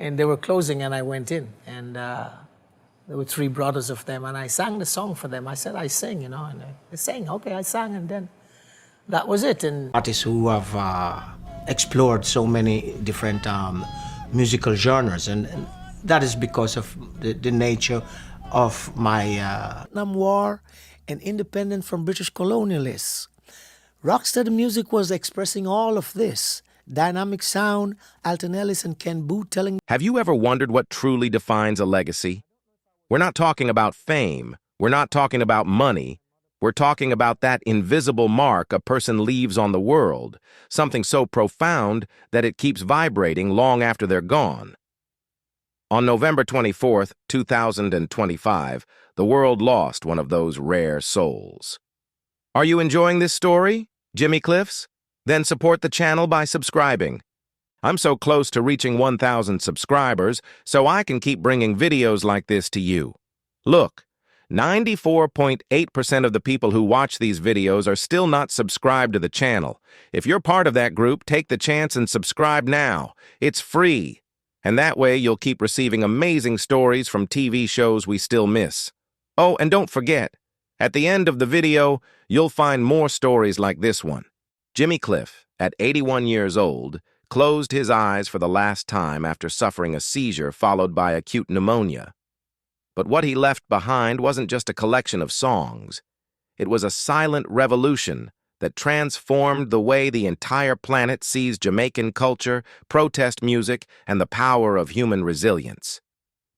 And they were closing, and I went in, and there were three brothers of them, and I sang the song for them. I said, I sing, and they sang. Okay, I sang, and then that was it. And artists who have explored so many different musical genres, and that is because of the nature of my Vietnam War and independence from British colonialists. Rocksteady music was expressing all of this. Dynamic sound, Alton Ellis and Ken Boothe telling. Have you ever wondered what truly defines a legacy? We're not talking about fame. We're not talking about money. We're talking about that invisible mark a person leaves on the world, something so profound that it keeps vibrating long after they're gone. On November 24th, 2025, the world lost one of those rare souls. Are you enjoying this story, Jimmy Cliffs? Then support the channel by subscribing. I'm so close to reaching 1,000 subscribers, so I can keep bringing videos like this to you. Look, 94.8% of the people who watch these videos are still not subscribed to the channel. If you're part of that group, take the chance and subscribe now. It's free. And that way you'll keep receiving amazing stories from TV shows we still miss. Oh, and don't forget, at the end of the video, you'll find more stories like this one. Jimmy Cliff, at 81 years old, closed his eyes for the last time after suffering a seizure followed by acute pneumonia. But what he left behind wasn't just a collection of songs. It was a silent revolution that transformed the way the entire planet sees Jamaican culture, protest music, and the power of human resilience.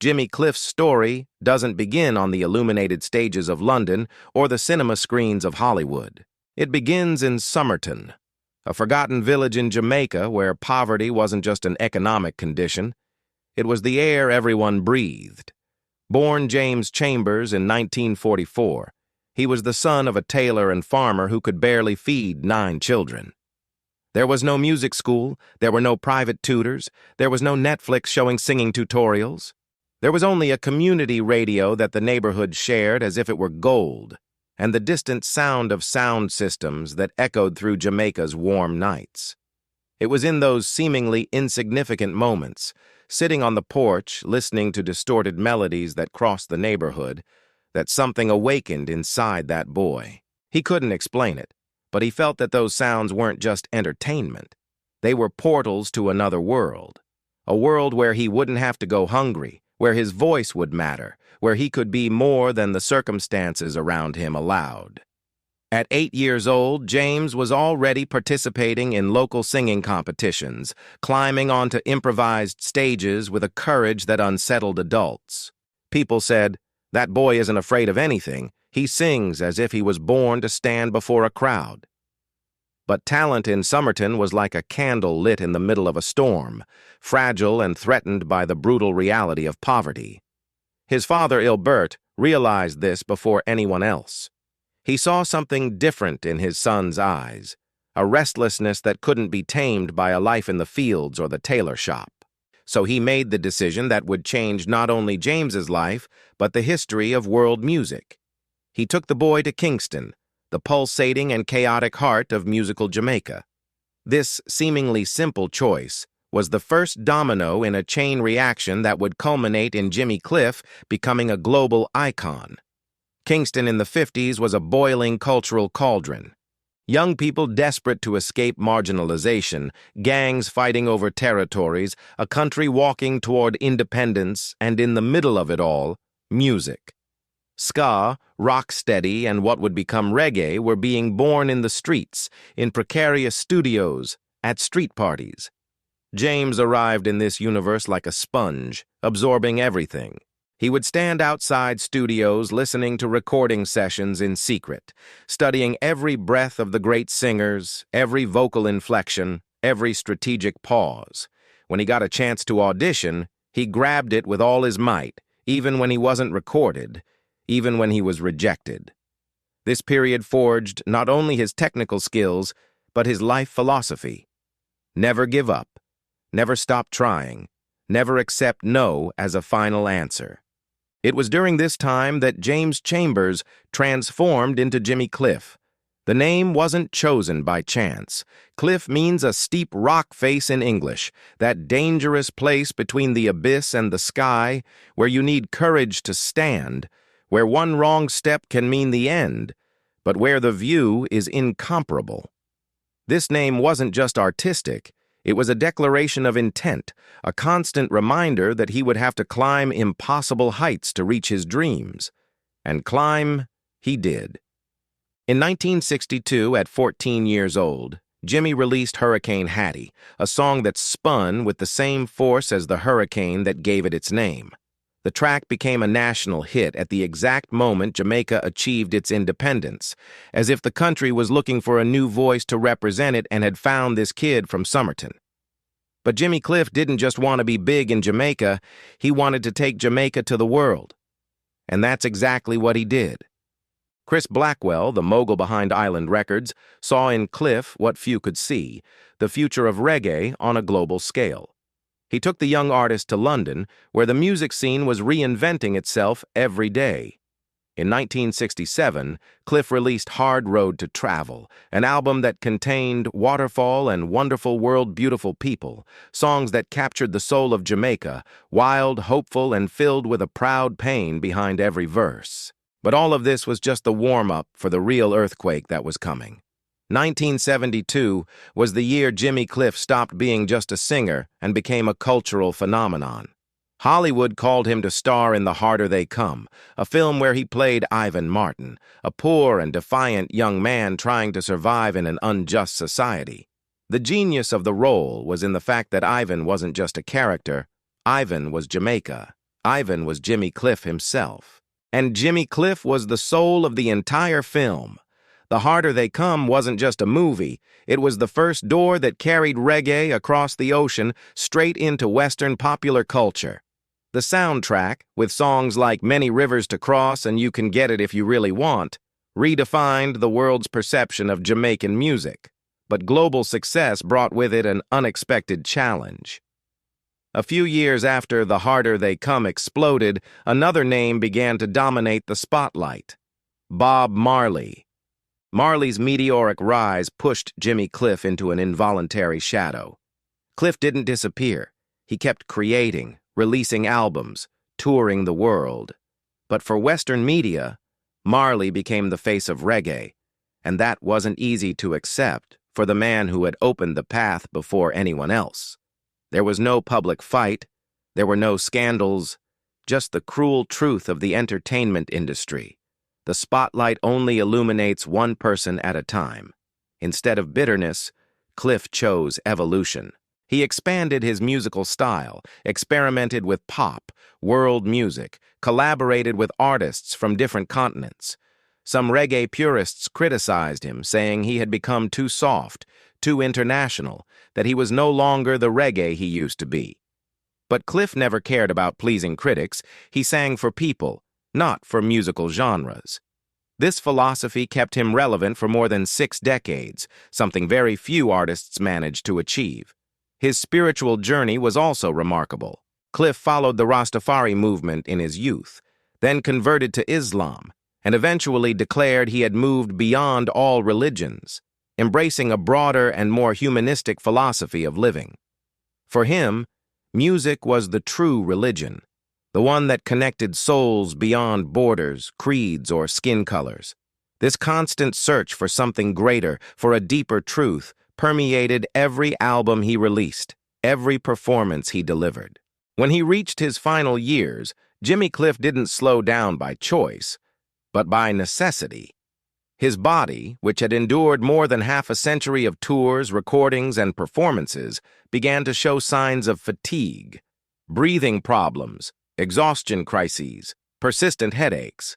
Jimmy Cliff's story doesn't begin on the illuminated stages of London or the cinema screens of Hollywood. It begins in Somerton, a forgotten village in Jamaica where poverty wasn't just an economic condition. It was the air everyone breathed. Born James Chambers in 1944, he was the son of a tailor and farmer who could barely feed 9 children. There was no music school, there were no private tutors, there was no Netflix showing singing tutorials. There was only a community radio that the neighborhood shared as if it were gold, and the distant sound of sound systems that echoed through Jamaica's warm nights. It was in those seemingly insignificant moments, sitting on the porch, listening to distorted melodies that crossed the neighborhood, that something awakened inside that boy. He couldn't explain it, but he felt that those sounds weren't just entertainment. They were portals to another world, a world where he wouldn't have to go hungry, where his voice would matter, where he could be more than the circumstances around him allowed. At 8 years old, James was already participating in local singing competitions, climbing onto improvised stages with a courage that unsettled adults. People said, "That boy isn't afraid of anything. He sings as if he was born to stand before a crowd." But talent in Somerton was like a candle lit in the middle of a storm, fragile and threatened by the brutal reality of poverty. His father, Ilbert, realized this before anyone else. He saw something different in his son's eyes, a restlessness that couldn't be tamed by a life in the fields or the tailor shop. So he made the decision that would change not only James's life, but the history of world music. He took the boy to Kingston, the pulsating and chaotic heart of musical Jamaica. This seemingly simple choice was the first domino in a chain reaction that would culminate in Jimmy Cliff becoming a global icon. Kingston in the 50s was a boiling cultural cauldron. Young people desperate to escape marginalization, gangs fighting over territories, a country walking toward independence, and in the middle of it all, music. Ska, rocksteady, and what would become reggae were being born in the streets, in precarious studios, at street parties. James arrived in this universe like a sponge, absorbing everything. He would stand outside studios listening to recording sessions in secret, studying every breath of the great singers, every vocal inflection, every strategic pause. When he got a chance to audition, he grabbed it with all his might, even when he wasn't recorded, even when he was rejected. This period forged not only his technical skills, but his life philosophy. Never give up, never stop trying, never accept no as a final answer. It was during this time that James Chambers transformed into Jimmy Cliff, The name wasn't chosen by chance. Cliff means a steep rock face in English, that dangerous place between the abyss and the sky, where you need courage to stand, where one wrong step can mean the end, but where the view is incomparable. This name wasn't just artistic, it was a declaration of intent, a constant reminder that he would have to climb impossible heights to reach his dreams. And climb he did. In 1962, at 14 years old, Jimmy released Hurricane Hattie, a song that spun with the same force as the hurricane that gave it its name. The track became a national hit at the exact moment Jamaica achieved its independence, as if the country was looking for a new voice to represent it and had found this kid from Somerton. But Jimmy Cliff didn't just want to be big in Jamaica, he wanted to take Jamaica to the world. And that's exactly what he did. Chris Blackwell, the mogul behind Island Records, saw in Cliff what few could see, the future of reggae on a global scale. He took the young artist to London, where the music scene was reinventing itself every day. In 1967, Cliff released Hard Road to Travel, an album that contained Waterfall and Wonderful World Beautiful People, songs that captured the soul of Jamaica, wild, hopeful, and filled with a proud pain behind every verse. But all of this was just the warm-up for the real earthquake that was coming. 1972 was the year Jimmy Cliff stopped being just a singer and became a cultural phenomenon. Hollywood called him to star in The Harder They Come, a film where he played Ivan Martin, a poor and defiant young man trying to survive in an unjust society. The genius of the role was in the fact that Ivan wasn't just a character. Ivan was Jamaica. Ivan was Jimmy Cliff himself. And Jimmy Cliff was the soul of the entire film. The Harder They Come wasn't just a movie, it was the first door that carried reggae across the ocean straight into Western popular culture. The soundtrack, with songs like Many Rivers to Cross and You Can Get It If You Really Want, redefined the world's perception of Jamaican music. But global success brought with it an unexpected challenge. A few years after The Harder They Come exploded, another name began to dominate the spotlight: Bob Marley. Marley's meteoric rise pushed Jimmy Cliff into an involuntary shadow. Cliff didn't disappear. He kept creating, releasing albums, touring the world. But for Western media, Marley became the face of reggae, and that wasn't easy to accept for the man who had opened the path before anyone else. There was no public fight, there were no scandals, just the cruel truth of the entertainment industry. The spotlight only illuminates one person at a time. Instead of bitterness, Cliff chose evolution. He expanded his musical style, experimented with pop, world music, collaborated with artists from different continents. Some reggae purists criticized him, saying he had become too soft, too international, that he was no longer the reggae he used to be. But Cliff never cared about pleasing critics. He sang for people, not for musical genres. This philosophy kept him relevant for more than 6 decades, something very few artists managed to achieve. His spiritual journey was also remarkable. Cliff followed the Rastafari movement in his youth, then converted to Islam, and eventually declared he had moved beyond all religions, embracing a broader and more humanistic philosophy of living. For him, music was the true religion, the one that connected souls beyond borders, creeds, or skin colors. This constant search for something greater, for a deeper truth, permeated every album he released, every performance he delivered. When he reached his final years, Jimmy Cliff didn't slow down by choice, but by necessity. His body, which had endured more than half a century of tours, recordings, and performances, began to show signs of fatigue, breathing problems, exhaustion crises, persistent headaches.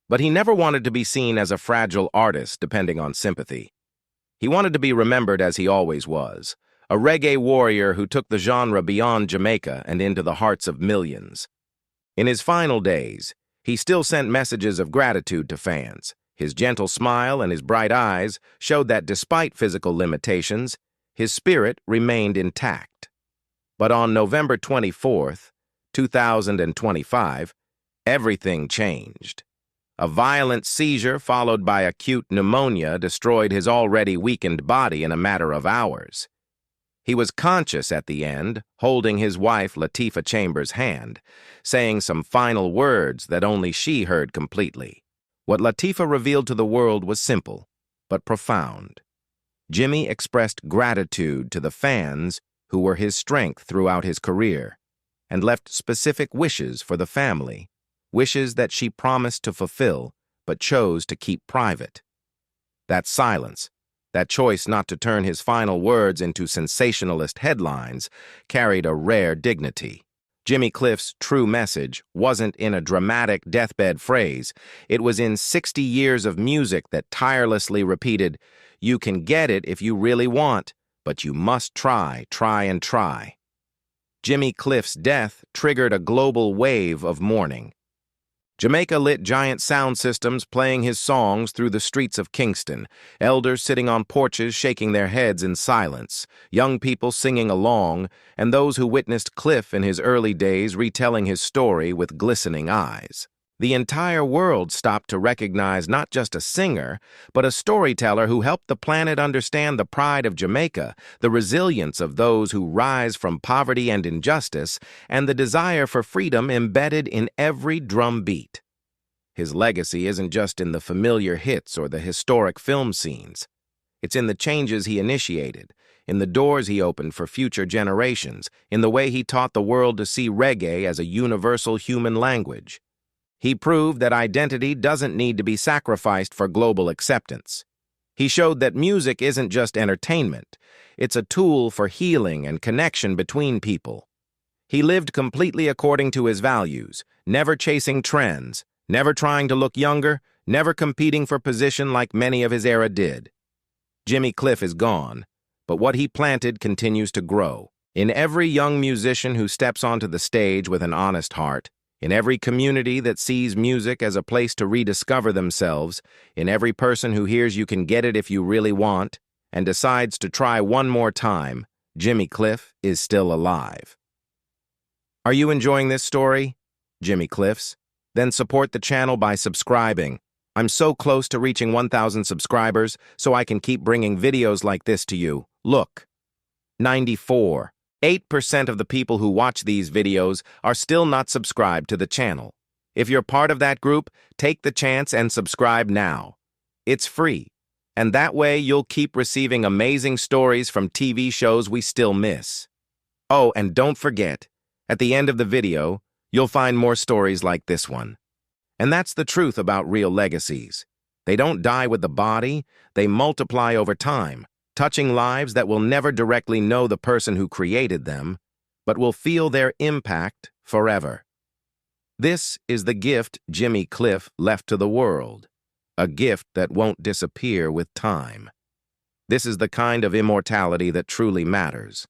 But he never wanted to be seen as a fragile artist depending on sympathy. He wanted to be remembered as he always was, a reggae warrior who took the genre beyond Jamaica and into the hearts of millions. In his final days, he still sent messages of gratitude to fans. His gentle smile and his bright eyes showed that despite physical limitations, his spirit remained intact. But on November 24th, 2025, everything changed. A violent seizure followed by acute pneumonia destroyed his already weakened body in a matter of hours. He was conscious at the end, holding his wife Latifah Chambers' hand, saying some final words that only she heard completely. What Latifah revealed to the world was simple, but profound. Jimmy expressed gratitude to the fans who were his strength throughout his career, and left specific wishes for the family, wishes that she promised to fulfill but chose to keep private. That silence, that choice not to turn his final words into sensationalist headlines, carried a rare dignity. Jimmy Cliff's true message wasn't in a dramatic deathbed phrase. It was in 60 years of music that tirelessly repeated, "You can get it if you really want, but you must try, try and try." Jimmy Cliff's death triggered a global wave of mourning. Jamaica lit giant sound systems playing his songs through the streets of Kingston, elders sitting on porches shaking their heads in silence, young people singing along, and those who witnessed Cliff in his early days retelling his story with glistening eyes. The entire world stopped to recognize not just a singer, but a storyteller who helped the planet understand the pride of Jamaica, the resilience of those who rise from poverty and injustice, and the desire for freedom embedded in every drum beat. His legacy isn't just in the familiar hits or the historic film scenes. It's in the changes he initiated, in the doors he opened for future generations, in the way he taught the world to see reggae as a universal human language. He proved that identity doesn't need to be sacrificed for global acceptance. He showed that music isn't just entertainment, it's a tool for healing and connection between people. He lived completely according to his values, never chasing trends, never trying to look younger, never competing for position like many of his era did. Jimmy Cliff is gone, but what he planted continues to grow. In every young musician who steps onto the stage with an honest heart, in every community that sees music as a place to rediscover themselves, in every person who hears you can get it if you really want, and decides to try one more time, Jimmy Cliff is still alive. Are you enjoying this story? Jimmy Cliff's? Then support the channel by subscribing. I'm so close to reaching 1,000 subscribers, so I can keep bringing videos like this to you. Look. 94. 8% of the people who watch these videos are still not subscribed to the channel. If you're part of that group, take the chance and subscribe now. It's free, and that way you'll keep receiving amazing stories from TV shows we still miss. Oh, and don't forget, at the end of the video, you'll find more stories like this one. And that's the truth about real legacies. They don't die with the body, they multiply over time, touching lives that will never directly know the person who created them, but will feel their impact forever. This is the gift Jimmy Cliff left to the world, a gift that won't disappear with time. This is the kind of immortality that truly matters.